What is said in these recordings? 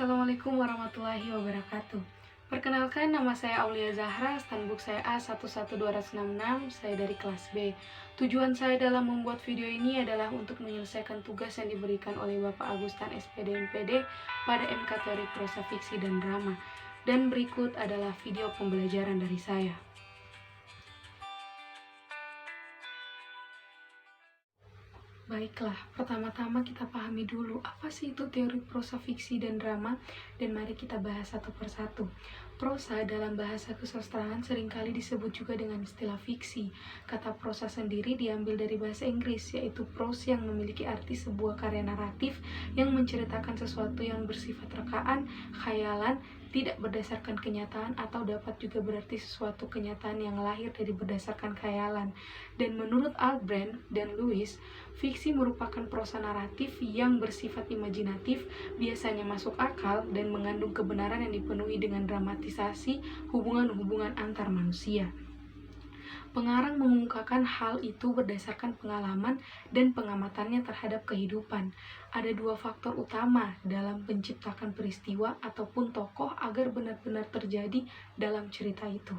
Assalamualaikum warahmatullahi wabarakatuh. Perkenalkan, nama saya Aulia Zahra, standbook saya A112266, saya dari kelas B. Tujuan saya dalam membuat video ini adalah untuk menyelesaikan tugas yang diberikan oleh Bapak Agustan SPD MPD pada MK Teori Prosa Fiksi dan Drama. Dan berikut adalah video pembelajaran dari saya. Baiklah, pertama-tama kita pahami dulu apa sih itu teori prosa fiksi dan drama, dan mari kita bahas satu persatu. Prosa dalam bahasa kesastraan seringkali disebut juga dengan istilah fiksi. Kata prosa sendiri diambil dari bahasa Inggris, yaitu prose yang memiliki arti sebuah karya naratif yang menceritakan sesuatu yang bersifat rekaan, khayalan, tidak berdasarkan kenyataan, atau dapat juga berarti sesuatu kenyataan yang lahir dari berdasarkan khayalan. Dan menurut Albrand dan Lewis, fiksi merupakan prosa naratif yang bersifat imajinatif, biasanya masuk akal, dan mengandung kebenaran yang dipenuhi dengan dramatisasi hubungan-hubungan antar manusia. Pengarang mengungkapkan hal itu berdasarkan pengalaman dan pengamatannya terhadap kehidupan. Ada dua faktor utama dalam menciptakan peristiwa ataupun tokoh agar benar-benar terjadi dalam cerita itu.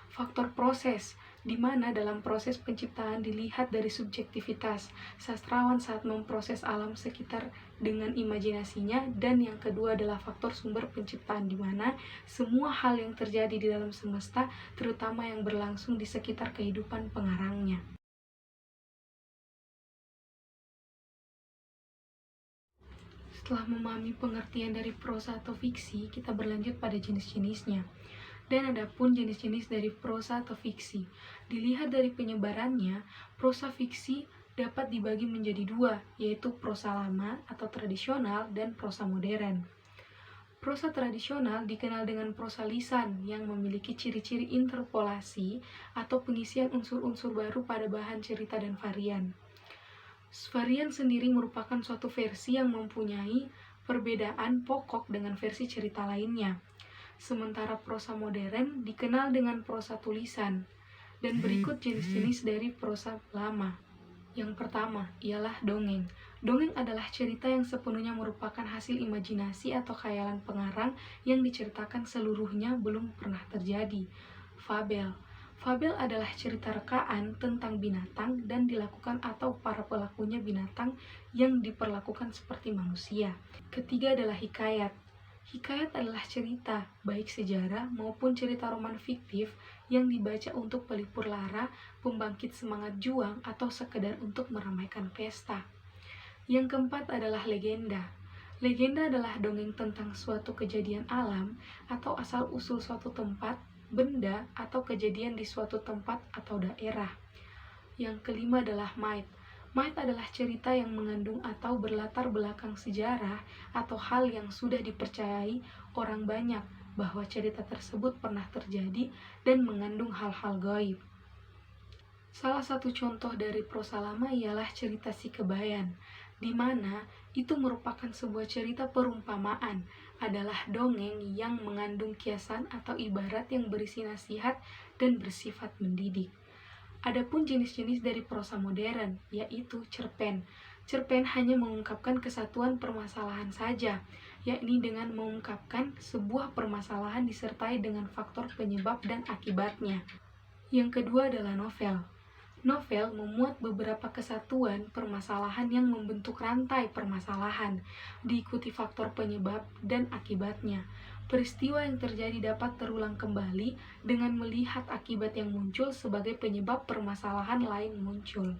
Faktor proses, di mana dalam proses penciptaan dilihat dari subjektivitas sastrawan saat memproses alam sekitar dengan imajinasinya, dan yang kedua adalah faktor sumber penciptaan, di mana semua hal yang terjadi di dalam semesta, terutama yang berlangsung di sekitar kehidupan pengarangnya. Setelah memahami pengertian dari prosa atau fiksi, kita berlanjut pada jenis-jenisnya. Dan adapun jenis-jenis dari prosa atau fiksi, dilihat dari penyebarannya, prosa fiksi dapat dibagi menjadi dua, yaitu prosa lama atau tradisional dan prosa modern. Prosa tradisional dikenal dengan prosa lisan yang memiliki ciri-ciri interpolasi atau pengisian unsur-unsur baru pada bahan cerita dan varian. Varian sendiri merupakan suatu versi yang mempunyai perbedaan pokok dengan versi cerita lainnya. Sementara prosa modern dikenal dengan prosa tulisan. Dan berikut jenis-jenis dari prosa lama. Yang pertama ialah dongeng. Dongeng adalah cerita yang sepenuhnya merupakan hasil imajinasi atau khayalan pengarang yang diceritakan seluruhnya belum pernah terjadi. Fabel. Fabel adalah cerita rekaan tentang binatang dan dilakukan atau para pelakunya binatang yang diperlakukan seperti manusia. Ketiga adalah hikayat. Hikayat adalah cerita, baik sejarah maupun cerita roman fiktif yang dibaca untuk pelipur lara, pembangkit semangat juang, atau sekedar untuk meramaikan pesta. Yang keempat adalah legenda. Legenda adalah dongeng tentang suatu kejadian alam atau asal-usul suatu tempat, benda, atau kejadian di suatu tempat atau daerah. Yang kelima adalah myth. Myth adalah cerita yang mengandung atau berlatar belakang sejarah atau hal yang sudah dipercayai orang banyak bahwa cerita tersebut pernah terjadi dan mengandung hal-hal gaib. Salah satu contoh dari prosa lama ialah cerita Si Kebayan, di mana itu merupakan sebuah cerita perumpamaan, adalah dongeng yang mengandung kiasan atau ibarat yang berisi nasihat dan bersifat mendidik. Adapun jenis-jenis dari prosa modern, yaitu cerpen. Cerpen hanya mengungkapkan kesatuan permasalahan saja, yakni dengan mengungkapkan sebuah permasalahan disertai dengan faktor penyebab dan akibatnya. Yang kedua adalah novel. Novel memuat beberapa kesatuan permasalahan yang membentuk rantai permasalahan, diikuti faktor penyebab dan akibatnya. Peristiwa yang terjadi dapat terulang kembali dengan melihat akibat yang muncul sebagai penyebab permasalahan lain muncul.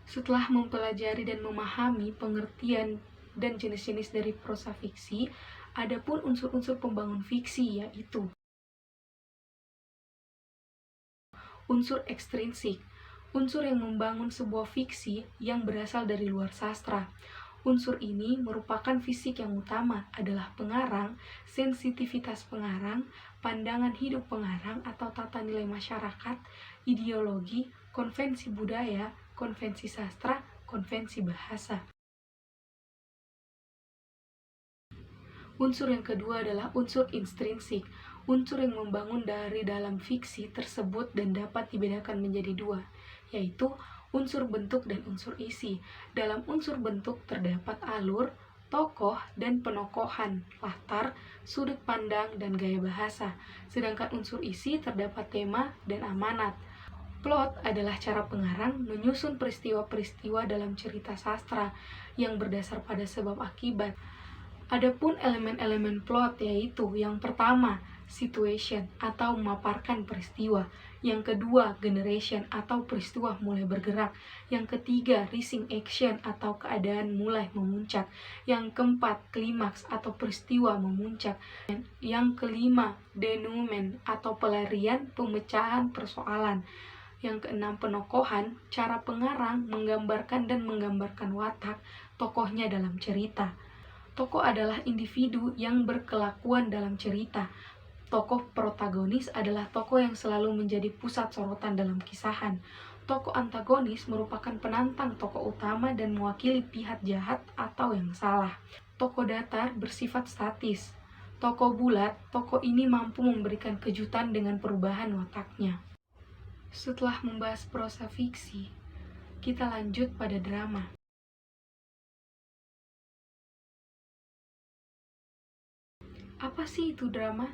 Setelah mempelajari dan memahami pengertian dan jenis-jenis dari prosa fiksi, adapun unsur-unsur pembangun fiksi, yaitu unsur ekstrinsik, unsur yang membangun sebuah fiksi yang berasal dari luar sastra. Unsur ini merupakan fisik yang utama adalah pengarang, sensitivitas pengarang, pandangan hidup pengarang atau tata nilai masyarakat, ideologi, konvensi budaya, konvensi sastra, konvensi bahasa. Unsur yang kedua adalah unsur intrinsik, unsur yang membangun dari dalam fiksi tersebut dan dapat dibedakan menjadi dua, yaitu Unsur bentuk dan unsur isi. Dalam unsur bentuk terdapat alur, tokoh, dan penokohan, latar, sudut pandang, dan gaya bahasa. Sedangkan unsur isi terdapat tema dan amanat. Plot adalah cara pengarang menyusun peristiwa-peristiwa dalam cerita sastra yang berdasar pada sebab akibat. Adapun elemen-elemen plot yaitu yang pertama, situation atau memaparkan peristiwa, yang kedua, generation atau peristiwa mulai bergerak, yang ketiga, rising action atau keadaan mulai memuncak, yang keempat, klimaks atau peristiwa memuncak, yang kelima, denouement atau pelarian pemecahan persoalan, yang keenam, penokohan, cara pengarang menggambarkan dan menggambarkan watak tokohnya dalam cerita. Tokoh adalah individu yang berkelakuan dalam cerita. Tokoh protagonis adalah tokoh yang selalu menjadi pusat sorotan dalam kisahan. Tokoh antagonis merupakan penantang tokoh utama dan mewakili pihak jahat atau yang salah. Tokoh datar bersifat statis. Tokoh bulat, tokoh ini mampu memberikan kejutan dengan perubahan wataknya. Setelah membahas prosa fiksi, kita lanjut pada drama. Apa sih itu drama?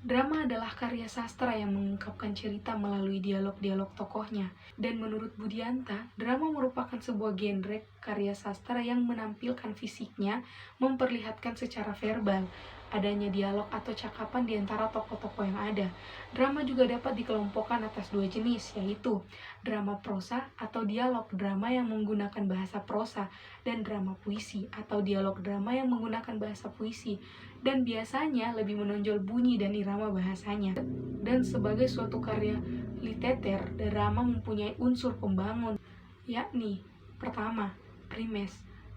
Drama adalah karya sastra yang mengungkapkan cerita melalui dialog-dialog tokohnya. Dan menurut Budianta, drama merupakan sebuah genre karya sastra yang menampilkan fisiknya, memperlihatkan secara verbal adanya dialog atau cakapan di antara tokoh-tokoh yang ada. Drama juga dapat dikelompokkan atas dua jenis, yaitu drama prosa atau dialog drama yang menggunakan bahasa prosa, dan drama puisi atau dialog drama yang menggunakan bahasa puisi, dan biasanya lebih menonjol bunyi dan irama bahasanya. Dan sebagai suatu karya literatur, drama mempunyai unsur pembangun, yakni pertama, premise,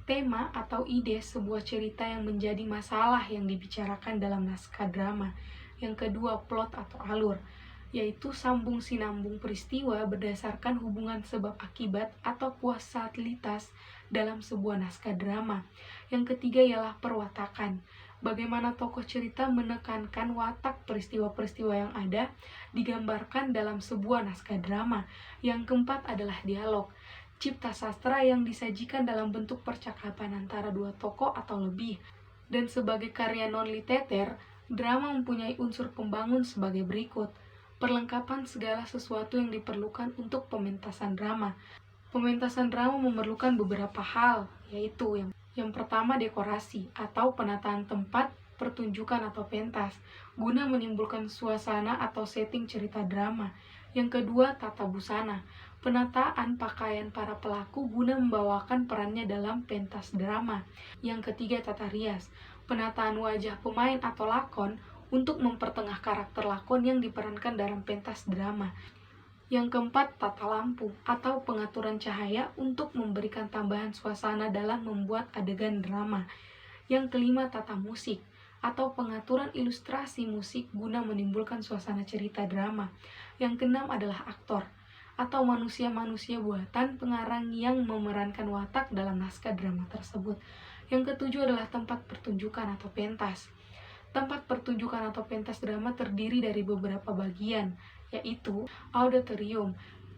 tema atau ide sebuah cerita yang menjadi masalah yang dibicarakan dalam naskah drama. Yang kedua, plot atau alur, yaitu sambung sinambung peristiwa berdasarkan hubungan sebab akibat atau kausalitas dalam sebuah naskah drama. Yang ketiga ialah perwatakan, bagaimana tokoh cerita menekankan watak peristiwa-peristiwa yang ada digambarkan dalam sebuah naskah drama. Yang keempat adalah dialog, cipta sastra yang disajikan dalam bentuk percakapan antara dua tokoh atau lebih. Dan sebagai karya non-literer, drama mempunyai unsur pembangun sebagai berikut. Perlengkapan segala sesuatu yang diperlukan untuk pementasan drama. Pementasan drama memerlukan beberapa hal, yaitu yang pertama, dekorasi atau penataan tempat pertunjukan atau pentas, guna menimbulkan suasana atau setting cerita drama. Yang kedua, tata busana, penataan pakaian para pelaku guna membawakan perannya dalam pentas drama. Yang ketiga, tata rias, penataan wajah pemain atau lakon untuk mempertengah karakter lakon yang diperankan dalam pentas drama. Yang keempat, tata lampu atau pengaturan cahaya untuk memberikan tambahan suasana dalam membuat adegan drama. Yang kelima, tata musik atau pengaturan ilustrasi musik guna menimbulkan suasana cerita drama. Yang keenam adalah aktor atau manusia-manusia buatan pengarang yang memerankan watak dalam naskah drama tersebut. Yang ketujuh adalah tempat pertunjukan atau pentas. Tempat pertunjukan atau pentas drama terdiri dari beberapa bagian, yaitu auditorium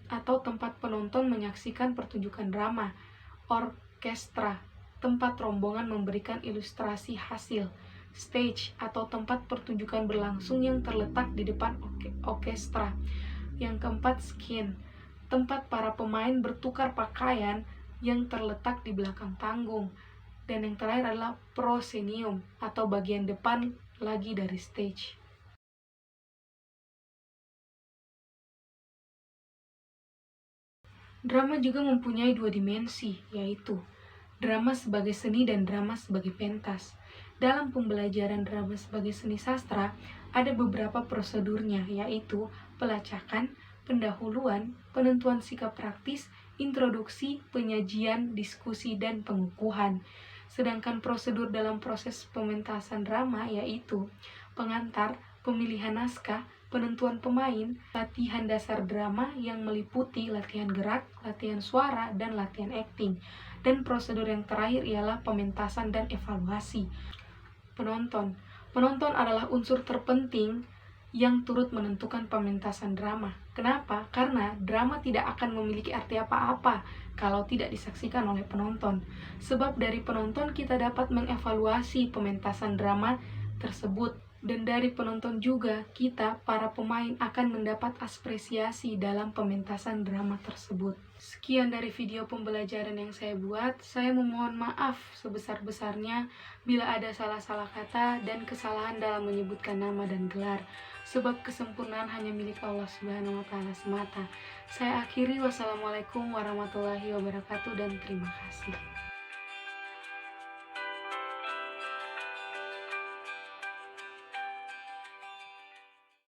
atau tempat penonton menyaksikan pertunjukan drama, orkestra, tempat rombongan memberikan ilustrasi hasil, stage atau tempat pertunjukan berlangsung yang terletak di depan orkestra. Yang keempat, scene, tempat para pemain bertukar pakaian yang terletak di belakang panggung. Dan yang terakhir adalah proscenium atau bagian depan lagi dari stage. Drama juga mempunyai dua dimensi, yaitu drama sebagai seni dan drama sebagai pentas. Dalam pembelajaran drama sebagai seni sastra, ada beberapa prosedurnya, yaitu pelacakan, pendahuluan, penentuan sikap praktis, introduksi, penyajian, diskusi, dan pengukuhan. Sedangkan prosedur dalam proses pementasan drama yaitu pengantar, pemilihan naskah, penentuan pemain, latihan dasar drama yang meliputi latihan gerak, latihan suara, dan latihan akting. Dan prosedur yang terakhir ialah pementasan dan evaluasi. Penonton adalah unsur terpenting yang turut menentukan pementasan drama. Kenapa? Karena drama tidak akan memiliki arti apa-apa kalau tidak disaksikan oleh penonton. Sebab dari penonton kita dapat mengevaluasi pementasan drama tersebut. Dan dari penonton juga kita, para pemain, akan mendapat apresiasi dalam pementasan drama tersebut. Sekian dari video pembelajaran yang saya buat. Saya memohon maaf sebesar-besarnya bila ada salah-salah kata dan kesalahan dalam menyebutkan nama dan gelar. Sebab kesempurnaan hanya milik Allah Subhanahu wa Ta'ala semata. Saya akhiri, wassalamualaikum warahmatullahi wabarakatuh dan terima kasih.